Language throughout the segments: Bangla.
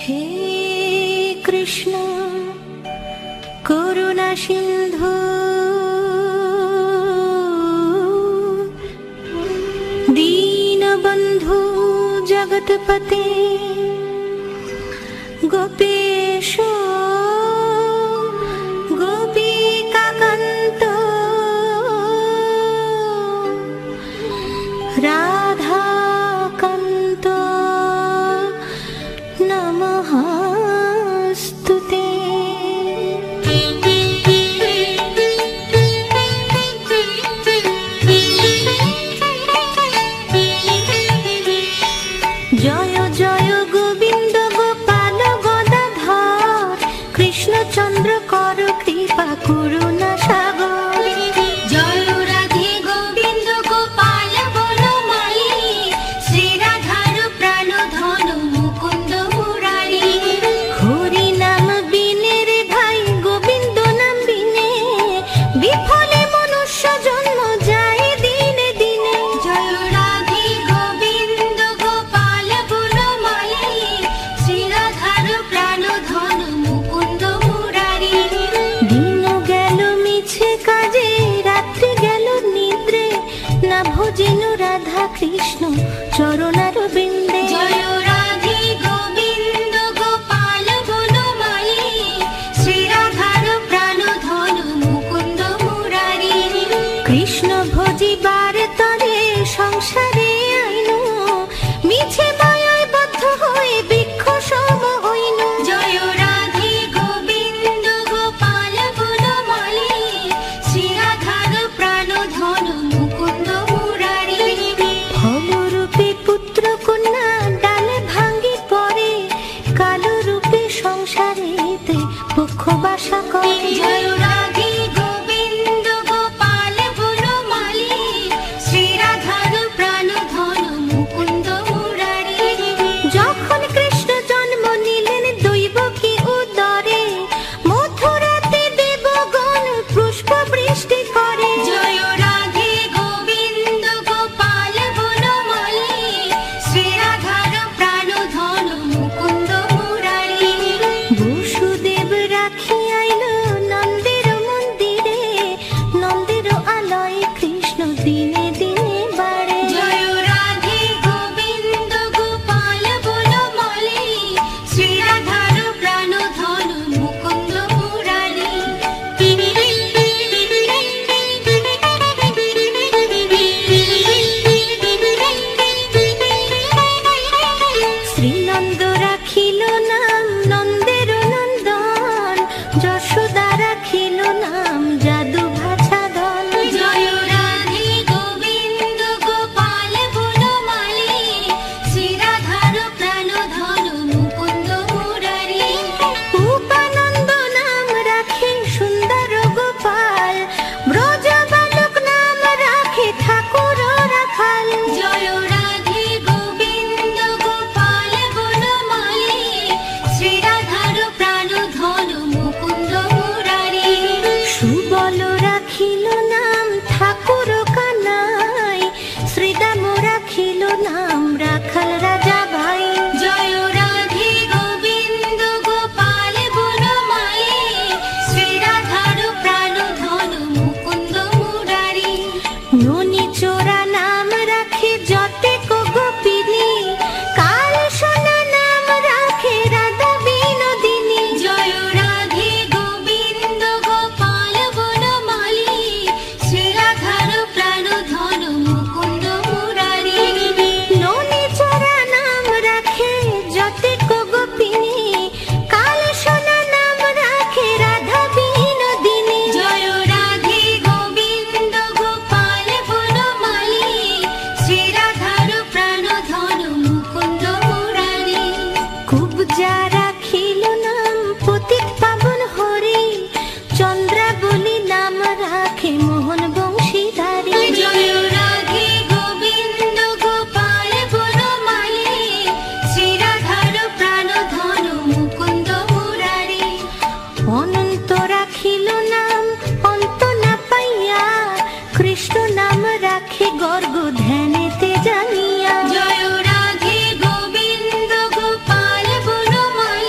हे कृष्ण करुणा सिंधु दीनबंधु जगतपते गोपेश गोपिकाकान्त राधाकान्त नमस्तुते। जय जय गोविंद गोपाल गदाधर कृष्णचंद्र कर कृपा करुणा सागर। जय राधे गोविंद गोपाल बनमाली श्री राधार प्राण धन मुकुंद मुरारी। हरि नाम बिने रे भाई गोविंद नाम बिने विफले मनुष्य जन्म जाए दिने दिने। जय राधे गोविंद गोपाल बनमाली श्री राधार प्राण धन मुकुंद मुरारी। दिन गेल मिछे काजे रात्रि गेल निद्रे ना भजिनु राधा कृष्ण चरणार बिंदे। जय राधे गोविंद गोपाल बनमाली श्री राधार प्राण धन मुकुंद मुरारी। कृष्ण भजिबार तरे संसारे आइनु मिछे मायाय बद्ध हये बृक्ष सम हइनु। जय राधे गोविंद गोपाल बनमाली श्री राधार प्राण धन मुकुंद मुरारी। फलरूपे पुत्र कन्या डाले भांगी पड़े कालो रूपे संसारेते पक्ष बासा करे। जय राधे गोविंद गोपाल बनमाली श्री राधार प्राण धन मुकुंद मुरारी। যখন কৃষ্ণ জন্ম নিলেন দৈবকী উদরে মথুরাতে দেবগণ পুষ্প বৃষ্টি করে। জয় রাধে গোবিন্দ গোপাল বনমালী শ্রী রাধার প্রাণ ধন মুকুন্দ মুরারি। বসুদেব রাখি আইল নন্দের মন্দিরে নন্দের আলয়ে কৃষ্ণ দিনে দিনে বাড়ে। জয় রাধে গোবিন্দ গোপাল বনমালী শ্রী রাধার প্রাণ ধন মুকুন্দ মুরারি। শ্রীনন্দ রাখিল নাম নন্দের নন্দন যশোদা রাখিল নাম যাদু ভাষাধন। জয় রাধে গোবিন্দ গোপাল বনমালী শ্রী রাধার প্রাণ ধন মুকুন্দ মুরারি। উপানন্দ নাম রাখে সুন্দর গোপাল ব্রজ বালক নাম রাখে ঠাকুর রাখাল। জয় রাধে গোবিন্দ গোপাল বনমালী শ্রী রাধার প্রাণ ধন মুকুন্দ মুরারি। সুবল রাখিল নাম ঠাকুর কানাই শ্রীদাম রাখিল নাম রাখাল রাজা ভাই। জয় রাধে গোবিন্দ গোপাল বনমালী শ্রী রাধার প্রাণ ধন মুকুন্দ মুরারি। ননি চোরা নাম রাখে যতেক গোপিনী কাল সোনা নাম রাখে রাধা বিনোদিনী। জয় রাধে গোবিন্দ গোপাল বনমালী শ্রী রাধার প্রাণ ধন মুকুন্দ মুরারি। ননি চোরা নাম রাখে যতেক গোপিনী কাল সোনা নাম রাখে রাধা বিনোদিনী। জয় রাধে গোবিন্দ গোপাল বনমালী শ্রী রাধার প্রাণ ধন মুকুন্দ মুরারি। কুবজা রাখিল নাম পতিত পাবন হরি চন্দ্রাবলী নাম রাখে মোহন বংশীধারী। জয় রাধে গোবিন্দ গোপাল বনমালী শ্রী রাধার প্রাণ ধন মুকুন্দ মুরারি। অনন্ত রাখিল নাম অন্ত না পাইয়া কৃষ্ণ নাম রাখে গর্গ ধ্যানেতে জানিয়া। জয় রাধে গোবিন্দ গোপাল বনমালী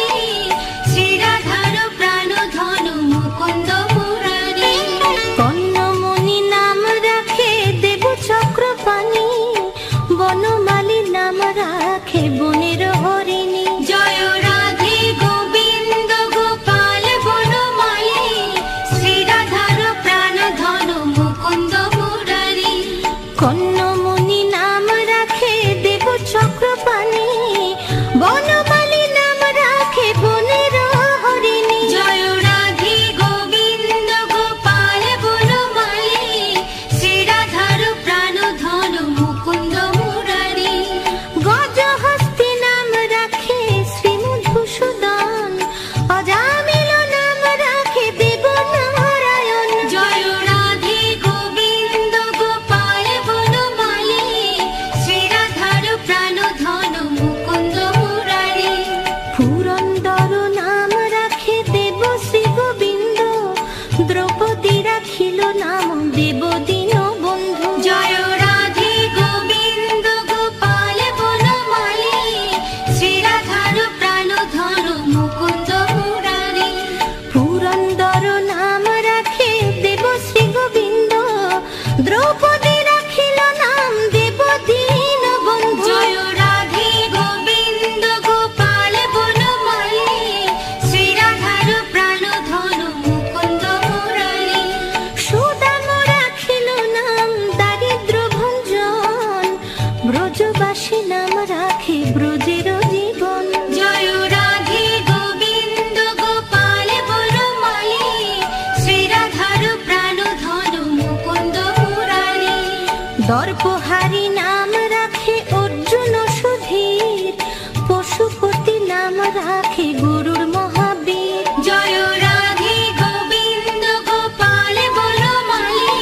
রাখে গরুর মহাবীর। জয় রাধে গোবিন্দ গোপাল বনমালী,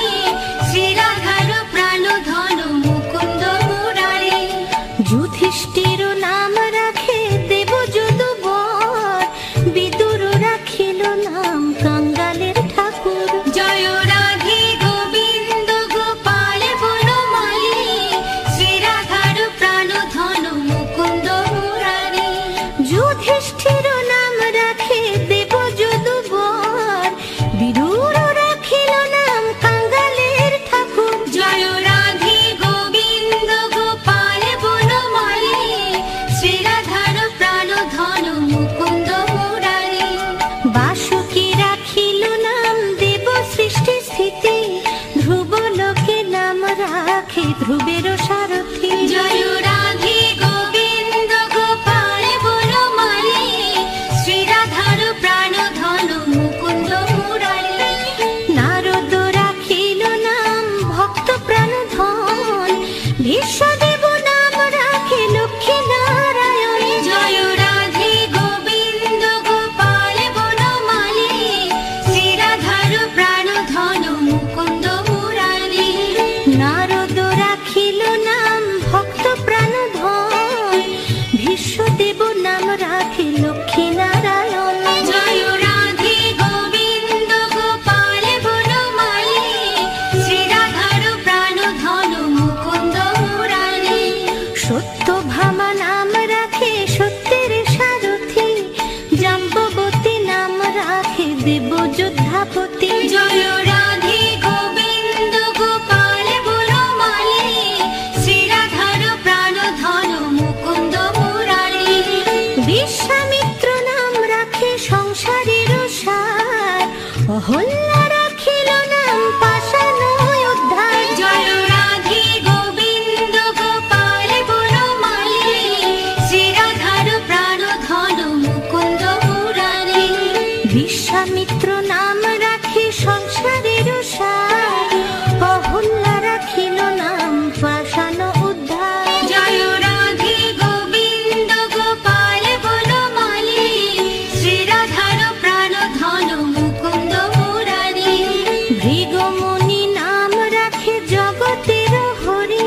শ্রীরাধার প্রাণ ধন মুকুন্দ মুরারি। যুধিষ্ঠির নাম রাখে দেব যদুবর, বিদুর রাখিল নাম কাঙ্গালের ঠাকুর। জয় রাধে গোবিন্দ গোপাল বনমালী, শ্রীরাধার প্রাণ ধন মুকুন্দ মুরারি। যুধিষ্ঠির নাম রাখে দেব যদুবর, বিদুর রাখিল নাম কাঙ্গালের ঠাকুর। জয় রাধে গোবিন্দ গোপাল বনমালী, শ্রীরাধার প্রাণ ধন মুকুন্দ মুরারি। বাসুকি রাখিল নাম দেব সৃষ্টি স্থিতি, ধ্রুব লোকে নাম রাখে ধ্রুবের সারথি। জয় রাধে গোবিন্দ গোপাল বনমালী, শ্রীরাধার প্রাণ ধন মুকুন্দ মুরারি। নারদ রাখিল নাম ভক্ত প্রাণ ধন, বিশ্বদেব নাম রাখে লক্ষ্মী নারায়ণ। জয় রাধে গোবিন্দ গোপাল বনমালী, শ্রীরাধার প্রাণ ধন মুকুন্দ মুরারি। নারদ রাখিল নাম ভক্ত প্রাণ ধন, বিশ্বদেব নাম রাখে লক্ষ্মী নারায়ণ। জয় রাধে গোবিন্দ গোপাল বনমালী, শ্রীরাধার প্রাণ ধন মুকুন্দ মুরারি। সত্যভামা নাম রাখে সত্যের সারথি, জাম্ববতী নাম রাখে দেব যোদ্ধাপতি। জয় রাধে গোবিন্দ গোপাল বনমালী, শ্রীরাধার প্রাণ ধন মুকুন্দ মুরারি। বিশ্বামিত্র নাম রাখে সংসারের সার, অহল্যা রাখিল নাম পাষাণ উদ্ধার। জয় রাধে গোবিন্দ গোপাল বনমালী, শ্রীরাধার প্রাণ ধন মুকুন্দ মুরারি। বিশ্বামিত্র নাম রাখে সংসারের সার, অহল্যা রাখিল নাম পাষাণ উদ্ধার। জয় রাধে গোবিন্দ গোপাল বনমালী, শ্রীরাধার প্রাণ ধন মুকুন্দ মুরারি। ভৃগমুনি নাম রাখে জগতের হরি,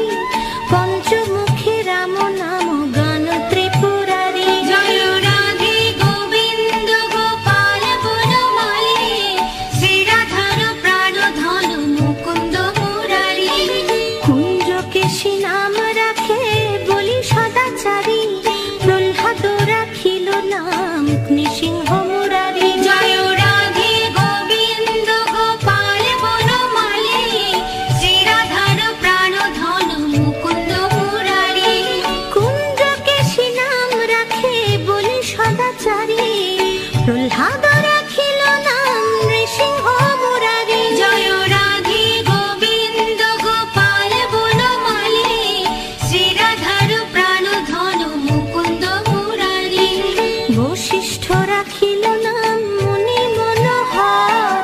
পঞ্চমুখী রাম নাম গান ত্রিপুরারি। জয় রাধে গোবিন্দ গোপাল বনমালী, শ্রীরাধার প্রাণ ধন মুকুন্দ মুরারি। কুঞ্জকেশী নাম রাখে বলি সদাচারী, প্রহ্লাদ রাখিল নাম নৃসিংহ মুরারি। জয় রাধে গোবিন্দ গোপাল বনমালী, শ্রীরাধার প্রাণ ধন মুকুন্দ মুরারি। কুঞ্জকেশী নাম রাখে বলি সদাচারী, প্রহ্লাদ রাখিল নাম নৃসিংহ মুরারি। জয় রাধে গোবিন্দ গোপাল বনমালী, শ্রীরাধার প্রাণ ধন মুকুন্দ মুরারি। বশিষ্ঠ রাখিল নাম মুনি মনোহর,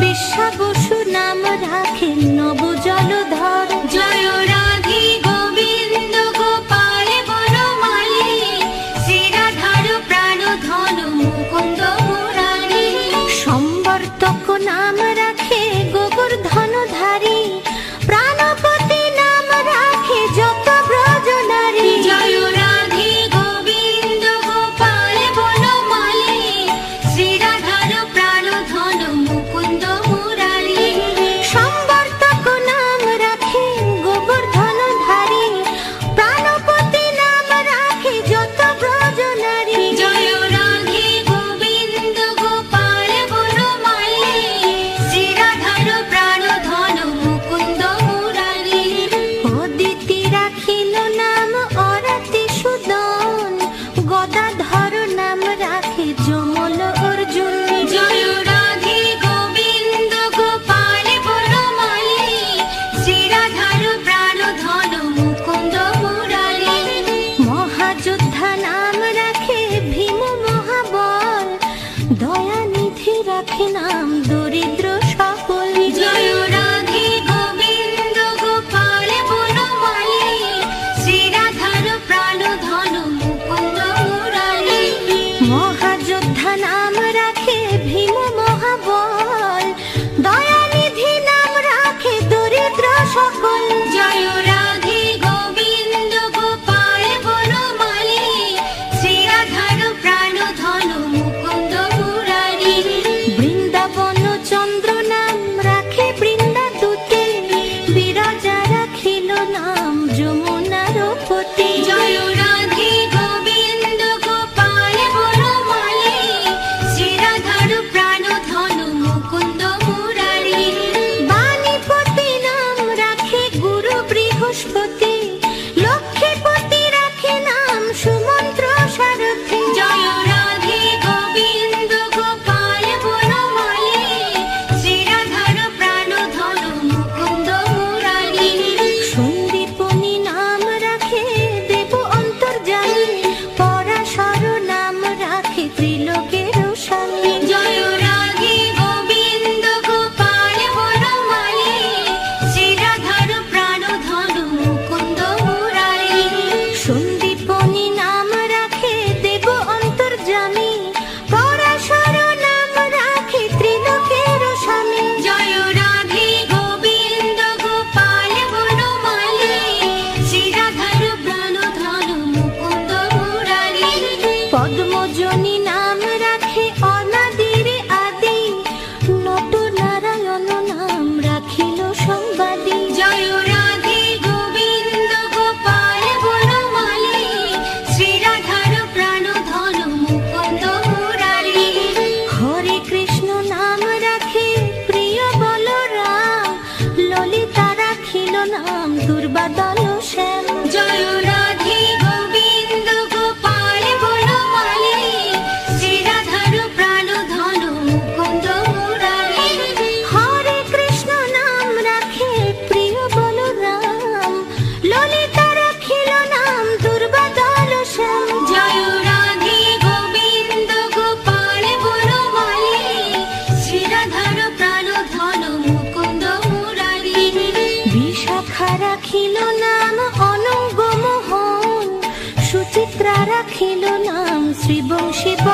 বিশ্বা বসু নাম রাখে নব জলধর। জয় রাধে গোবিন্দ গোপাল বনমালী, শ্রীরাধার প্রাণ ধন মুকুন্দ মুরারি। সম্বর্তক নাম রাখে গোবর্ধনধারী, প্রাণপতি নাম রাখে যত ব্রজ নারী। জয় রাধে গোবিন্দ গোপাল বনমালী,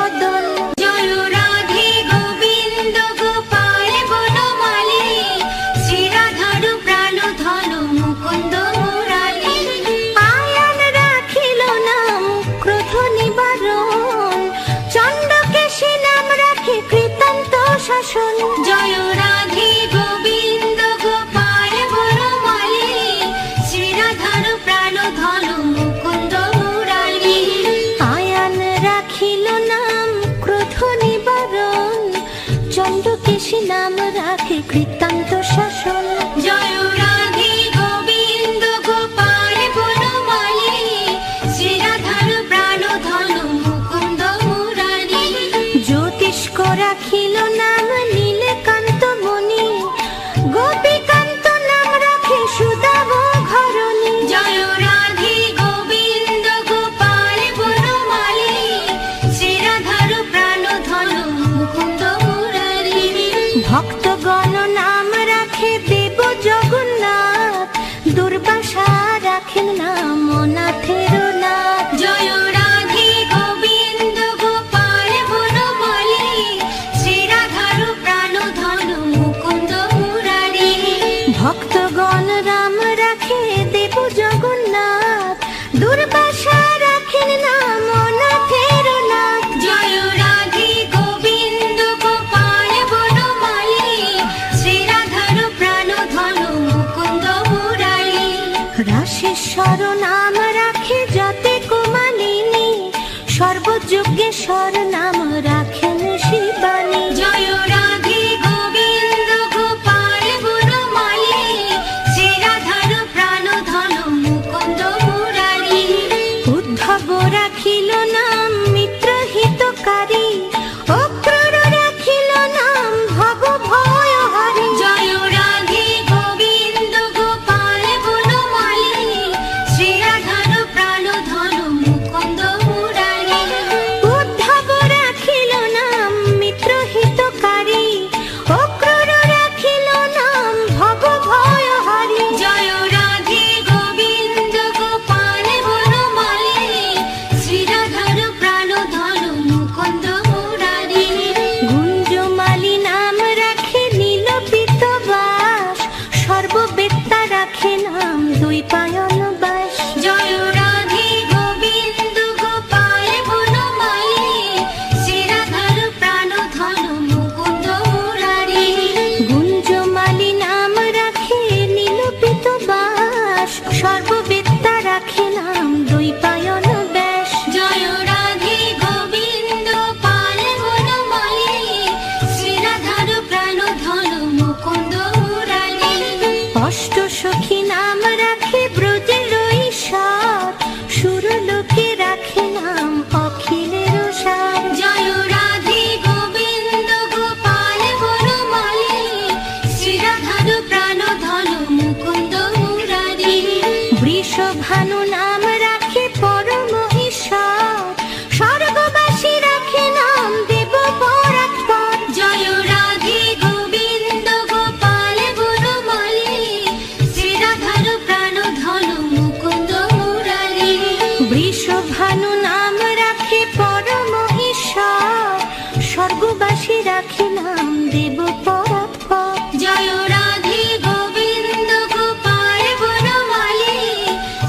বদন। জয় রাধে গোবিন্দ গোপাল বনমালী, শ্রীরাধার প্রাণ ধন মুকুন্দ মুরালী। আয়ান রাখিল নাম ক্রোধ নিবারণ, চণ্ডকেশী নাম রাখে কৃতান্ত শাসন। জয় রাধে গোবিন্দ গোপাল বনমালী, শ্রীরাধার প্রাণ ধন মুকুন্দ মুরালী। আয়ান রাখিল নাম ক্রোধ নিবারণ, চণ্ডকেশী নাম রাখে কৃতান্ত শাসন। জয় রাধে গোবিন্দ গোপাল বনমালী, শ্রীরাধার প্রাণ ধন মুকুন্দ মুরালী। জ্যোতিষ্ক রাখিল নাম নীলকান্ত মণি, গোপীকান্ত নাম রাখে সুদাম ঘরণী। জয় রাধে গোবিন্দ গোপাল বনমালী, শ্রীরাধার প্রাণ ধন মুকুন্দ মুরালী। ভক্তগণ নাম রাখে দেব জগন্নাথ, দুর্বাসা রাখেন নাম অনাথের নাথ। জয় রাধে গোবিন্দ গোপাল বনমালী, শ্রীরাধার প্রাণ ধন মুকুন্দ মুরালী। ভক্তগণ রাম রাখে দেব জগন্নাথ, দুর্বাসা রাখেন নাম অনাথের নাথ। জয় রাধে গোবিন্দ গোপাল বনমালী, শ্রীরাধার প্রাণ ধন মুকুন্দ মুরালী। রাশেশ্বর নাম রাখে যতে কুমালিনী, সর্বযজ্ঞেশ্বর নাম রাখেন শিবানী। জয় রাধে গোবিন্দ গোপাল বনমালী, শ্রীরাধার প্রাণ ধন মুকুন্দ মুরালী। উদ্ধব রাখিল নাম মিত্রহিতকারী, অক্রূর রাখিল নাম ভব ভয়হারী। জয় রাধে গোবিন্দ গোপাল বনমালী, শ্রীরাধার প্রাণ ধন মুকুন্দ মুরালী। উদ্ধব রাখিল নাম মিত্রহিতকারী, অক্রূর রাখিল নাম ভব ভয়হারী। জয় রাধে গোবিন্দ গোপাল বনমালী, শ্রীরাধার প্রাণ ধন মুকুন্দ মুরালী। গুঞ্জমালী নাম রাখে নীলপিত বাস, সর্ববেত্তা রাখে নাম দ্বৈপায়ন বাস। জয় রাধে গোবিন্দ গোপাল বনমালী, শ্রীরাধার প্রাণ ধন মুকুন্দ মুরালী। গুঞ্জমালী নাম রাখে নীলপিত বাস, সর্ববেত্তা রাখে নাম দ্বৈপায়ন ব্যাস। জয় রাধে গোবিন্দ পাল বনমালী, শ্রীরাধার প্রাণ ধন মুকুন্দ মুরালী। অষ্ট সখী নাম রাখে ব্রজের ঈশ্বর, সুরলোকে রাখে নাম অখিলের সার। জয় রাধে গোবিন্দ গোপাল বনমালী, শ্রীরাধার প্রাণ ধন মুকুন্দ মুরালী। বৃষভানু নাম রাখে পরম ঈশ্বর, স্বর্গবাসী রাখে নাম দেব পরাৎপর। জয় রাধে গোবিন্দ গোপাল বনমালী, শ্রীরাধার প্রাণ ধন মুকুন্দ মুরালী। বৃষভানু নাম রাখে পরম ঈশ্বর, স্বর্গবাসী রাখে নাম দেব পরাৎপর। জয় রাধে গোবিন্দ গোপাল বনমালী,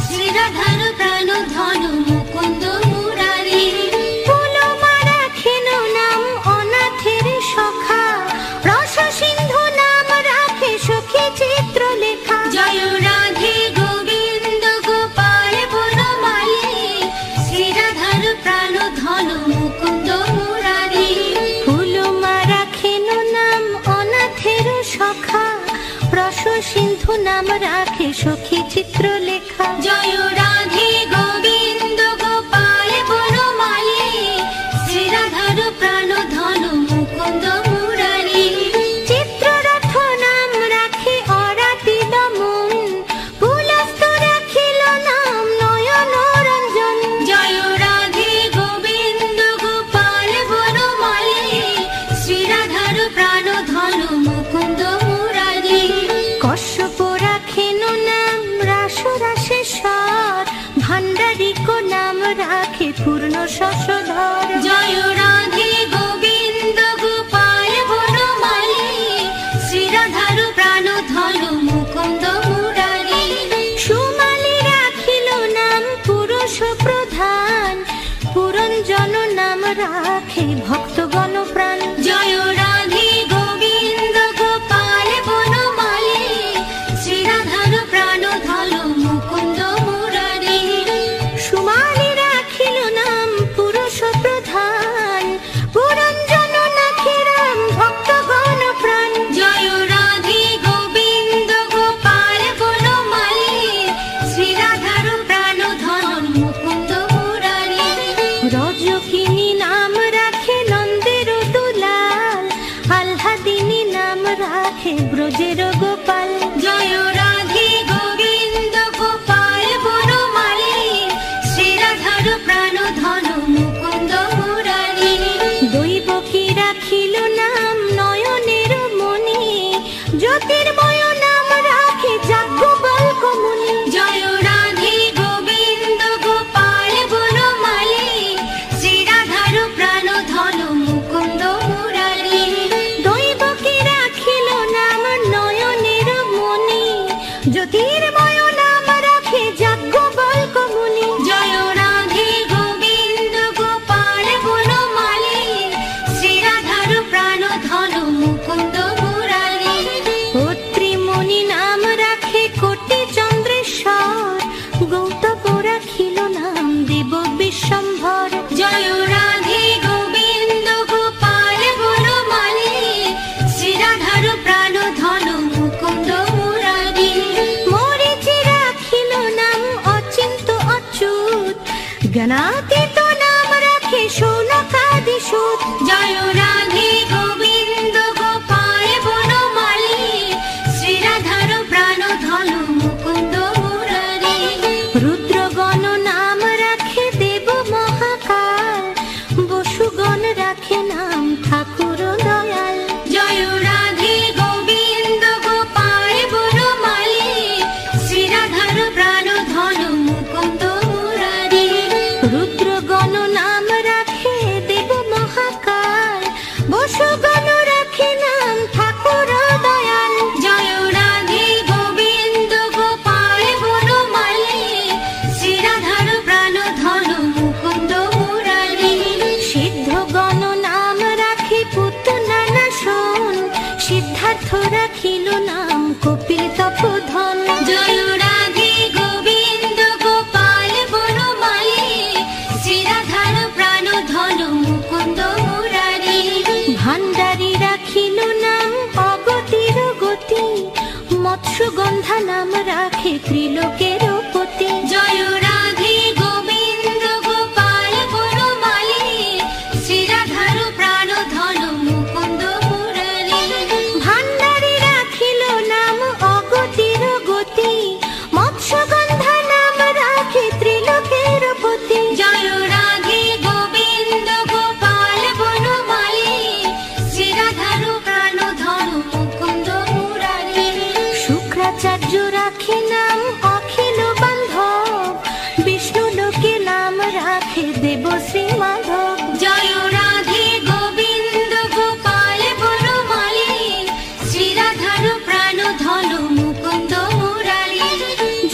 শ্রীরাধার প্রাণ ধন মুকুন্দ মুরালী। ফুলমা রাখেন নাম অনাথের সখা, রস সিন্ধু নাম রাখে সখী চিত্রলেখা। জয় রাধে গোবিন্দ গোপাল বনমালী, শ্রীরাধার প্রাণ ধন মুকুন্দ মুরালী। ফুলমা রাখেন নাম অনাথের সখা, রস সিন্ধু নাম রাখে সখী চিত্রলেখা। জয় রাধে গোবিন্দ গোপাল বনমালী, শ্রীরাধার প্রাণ ধন মুকুন্দ মুরালী। চিত্ররথ নাম রাখে অরাতি দমন, পুলস্ত রাখিল নাম নয়ন রঞ্জন। জয় রাধে গোবিন্দ গোপাল বনমালী, শ্রীরাধার প্রাণ ধন মুকুন্দ মুরালী। কশ্যপ রাখেন নাম রাস রাশেশ্বর, ভক্তগণ প্রাণ। জয় রাধে গোবিন্দ গোপাল বনমালী, শ্রীরাধার প্রাণ ধল মুকুন্দ মুরারি। সুমালি রাখিল নাম পুরুষ প্রধান, পুরঞ্জন নাখিরাম ভক্তগণ প্রাণ। জয় রাধে গোবিন্দ গোপাল বনমালী, শ্রীরাধার প্রাণ ধল মুকুন্দ মুরারি। রজকিনী নাম রাখে নন্দের দুলাল, আহ্লাদিনী নাম রাখে ব্রজের গোপাল। জয় রাধে গোবিন্দ গোপাল বনমালী, শ্রীরাধার প্রাণ ধল মুকুন্দ মুরারি। দৈবকী রাখিল নাম নয়নের মণি, জ্যোতির্ময় নাম রাখে যাজ্ঞবল্ক্য মুনি। জয় রাধে গোবিন্দ গোপাল বনমালী, শ্রীরাধার প্রাণ ধল মুকুন্দ মুরারি। দৈবকী রাখিল নাম নয়নের মণি, জ্যোতির্ময় নাম রাখে যাজ্ঞবল্ক্য মুনি। জয় রাধে গোবিন্দ গোপাল বনমালী, শ্রীরাধার প্রাণ ধল মুকুন্দ মুরারি। অত্রিমুনি নাম রাখে কোটি চন্দ্রেশ্বর, গৌতম রাখিল নাম দেব বিশ্বম্ভর। জয় রাধে গোবিন্দ গোপাল বনমালী, শ্রীরাধার প্রাণ ধল মুকুন্দ মুরারি। মরিচি রাখিল নাম অচিন্ত অচ্যুত, জ্ঞানাতীত নাম রাখে শৌনকাদি সুত। জয় রাধে গোবিন্দ গোপাল বনমালী, শ্রীরাধার প্রাণ ধল মুকুন্দ মুরারি। রুদ্রগণ নাম রাখে দেব মহাকাল, বসুগণ রাখে নাম ঠাকুর দয়াল। জয় রাধে গোবিন্দ গোপাল বনমালী, শ্রীরাধার প্রাণ ধল মুকুন্দ মুরারি। রুদ্রগণ নাম রাখে দেব মহাকাল, বসুগণ রাখে নাম ঠাকুর দয়াল। জয় রাধে গোবিন্দ গোপাল বনমালী, শ্রীরাধার প্রাণ ধল মুকুন্দ মুরারি। সিদ্ধগণ নাম রাখে পুতনা শোন, সিদ্ধার্থ রাখিল নাম কপিল তপোধন। জয় রাধে গোবিন্দ গোপাল বনমালী, শ্রীরাধার প্রাণ ধল মুকুন্দ মুরারি। ভান্ডারী রাখিল নাম অগতির গতি, মৎস্যগন্ধা নাম রাখে ত্রিলোকের পতি। জয় রাধে গোবিন্দ গোপাল বনমালী, শ্রীরাধার প্রাণ ধল মুকুন্দ মুরারি। ভান্ডারী রাখিল নাম অগতির গতি, মৎস্যগন্ধা নাম রাখে ত্রিলোকের পতি। জয় রাধে গোবিন্দ গোপাল বনমালী, শ্রীরাধার প্রাণ ধল মুকুন্দ মুরারি। শুক্রাচার্য রাখে নাম অখিল বান্ধব, বিষ্ণু লোকে নাম রাখে দেব শ্রী মাধব। জয় রাধে গোবিন্দ গোপাল বনমালী, শ্রীরাধার প্রাণ ধল মুকুন্দ মুরারি।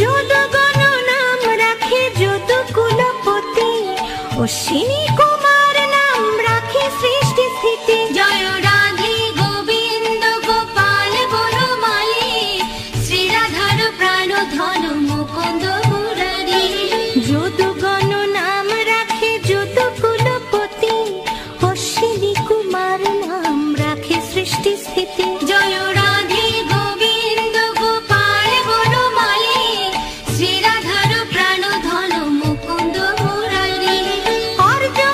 যদুগণ নাম রাখে যদুকুলপতি, অশ্বিনী কুমার নাম রাখে সৃষ্টি স্থিতি। জয় রাধে গোবিন্দ গোপাল বনমালী, শ্রীরাধার প্রাণ ধল মুকুন্দ মুরারি। যদুগণ নাম রাখে যদুকুলপতি, অশ্বিনী কুমার নাম রাখে সৃষ্টি স্থিতি। জয় রাধে গোবিন্দ গোপাল বনমালী, শ্রীরাধার প্রাণ ধল মুকুন্দ মুরারি। অর্জুন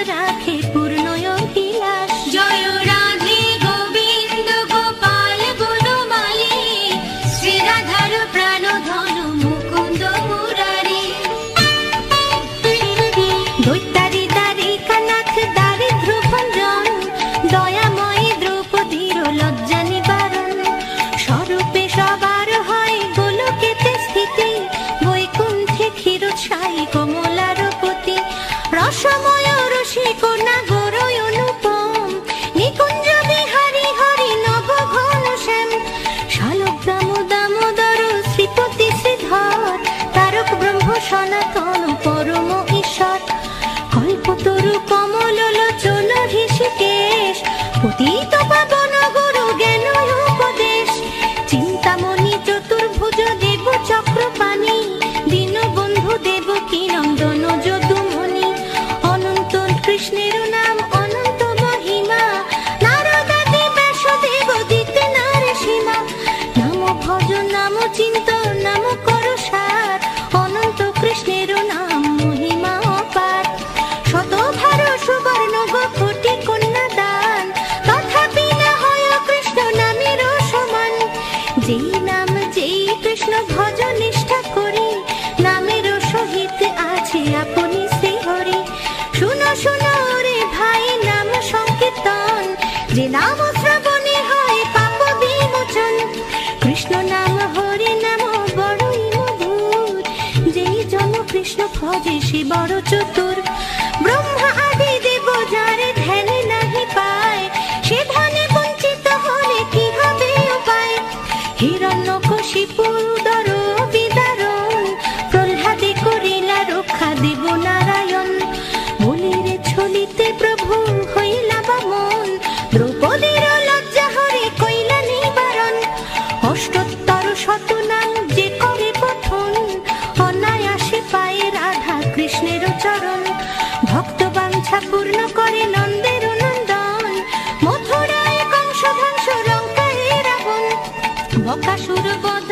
রাখে পূর্ণ অভিলাষ। জয় রাধে গোবিন্দ গোপাল বনমালী, শ্রী রাধার প্রাণধন মুকুন্দ মুরারি। দৈত্যারি দ্বারিকা নাথ দারিদ্র ভঞ্জন, দয়াময়ী দ্রৌপদীর লজ্জা নিবারণ। স্বরূপে সবার হয় গোলকেতে স্থিতি, বৈকুণ্ঠে ক্ষীরোৎসাহী কমলার পতি। রসময় রসিক নাগর অনুপম, নিকুঞ্জ বিহারী হরি নব ঘন শ্যাম। শালক দামোদর শ্রীপতি শ্রীধর, তারক ব্রহ্ম সনাতন পরম ঈশ্বর। কল্পতরু কমল লোচন ঋষিকেশ, পতিত পাবন গুরু জ্ঞান উপদেশ। চিন্তামণি চতুর্ভুজ দেব চক্রপাণি, দীনবন্ধু দেবকী নন্দন যদুমণি। অনন্ত কৃষ্ণের নাম অনন্ত মহিমা, নারদাদি ব্যাসদেব দিতে নারে সীমা। নাম ভজ নাম চিন্ত নাম কর সার, অনন্ত কৃষ্ণের নাম মহিমা অপার। শতভার সুবর্ণ কোটি কন্যা দান, তথাপি না হয় কৃষ্ণ নামের সমান। যেই নাম যেই কৃষ্ণ ভজ নিষ্ঠা করি, নামের সহিত আছে আপনি শ্রী হরি। শুনো শুনো রে ভাই নাম সংকীর্তন, যে নাম শ্রবণে হয় পাপ বিমোচন। কৃষ্ণ নাম হরি নাম বড়ই মধুর, যেই জন কৃষ্ণ ভজে সে বড় চতুর। ব্রহ্মা আদি দেব যারে ধ্যানে নাহি পায়, সে ধ্যানে বঞ্চিত হলে কি হবে উপায়। হিরণ্যকশিপুর উদর বিদারণ, প্রহ্লাদে করিলা রক্ষা দেব নারায়ণ। বলির ছলিতে প্রভু হইলা বামন, দ্রৌপদীর লজ্জা হরে কইলা নিবারণ। অষ্টোত্তর শত নাম যে করে পঠন, অনায়াসে পায়ে রাধা কৃষ্ণের চরণ। ভক্ত বাঞ্ছা পূর্ণ করে নন্দের নন্দন, মথুরায় কংস ধ্বংস লঙ্কায় রাবণ। বকাসুর বধ